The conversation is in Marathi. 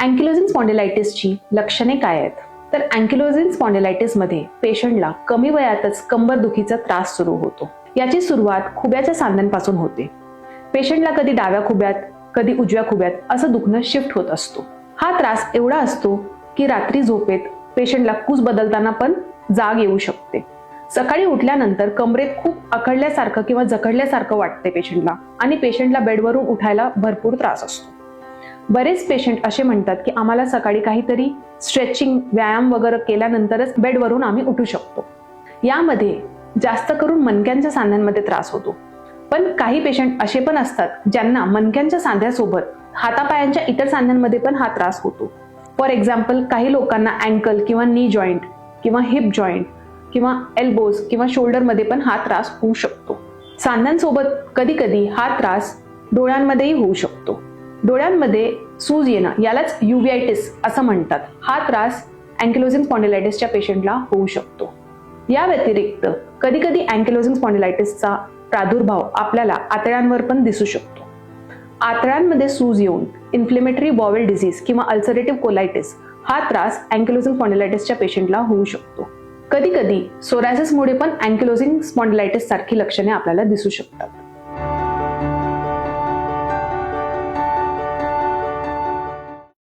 अँकिलोजिंग स्पॉन्डिलायटिसची लक्षणे काय आहेत? तर अँकिलोजिंग स्पॉन्डिलायटिसमध्ये पेशंटला कमी वयातच कंबरदुखीचा त्रास सुरू होतो. याची सुरुवात खुब्याच्या सांध्यांपासून होते. पेशंटला कधी डाव्या खुब्यात, कधी उजव्या खुब्यात असं दुखणं शिफ्ट होत असतो. हा त्रास एवढा असतो की रात्री झोपेत पेशंटला कूस बदलताना पण जाग येऊ शकते. सकाळी उठल्यानंतर कमरेत खूप अकडल्यासारखं किंवा जखडल्यासारखं वाटते पेशंटला आणि पेशंटला बेडवरून उठायला भरपूर त्रास असतो. बरेच पेशंट असे म्हणतात की आम्हाला सकाळी काहीतरी स्ट्रेचिंग, व्यायाम वगैरे केल्यानंतरच बेडवरून आम्ही उठू शकतो. यामध्ये जास्त करून मणक्यांच्या सांध्यांमध्ये त्रास होतो. पण काही पेशंट असे पण असतात ज्यांना मणक्यांच्या सांध्यासोबत हातापायांच्या इतर सांध्यांमध्ये पण हा त्रास होतो. फॉर एक्झाम्पल, काही लोकांना अँकल किंवा नी जॉईंट किंवा हिप जॉईंट किंवा एल्बोज किंवा शोल्डरमध्ये पण हा त्रास होऊ शकतो. सांध्यांसोबत कधी कधी हा त्रास डोळ्यांमध्येही होऊ शकतो. डोळ्यांमध्ये सूज येणं, यालाच युव्हिटिस असं म्हणतात. हा त्रास अँकिलोजिंग स्पॉन्डिलायटिसच्या पेशंटला होऊ शकतो. या व्यतिरिक्त कधी कधी अँकिलोजिंग स्पॉन्डिलायटिसचा प्रादुर्भाव आपल्याला आतड्यांवर पण दिसू शकतो. आतड्यांमध्ये सूज येऊन इन्फ्लेमेटरी बॉवेल डिसीज किंवा अल्सरेटिव्ह कोलायटिस हा त्रास अँकिलोजिंग स्पॉन्डिलायटिसच्या पेशंटला होऊ शकतो. कधी कधी सोरायसिसमुळे पण अँकिलोजिंग स्पॉन्डिलायटिस सारखी लक्षणे आपल्याला दिसू शकतात.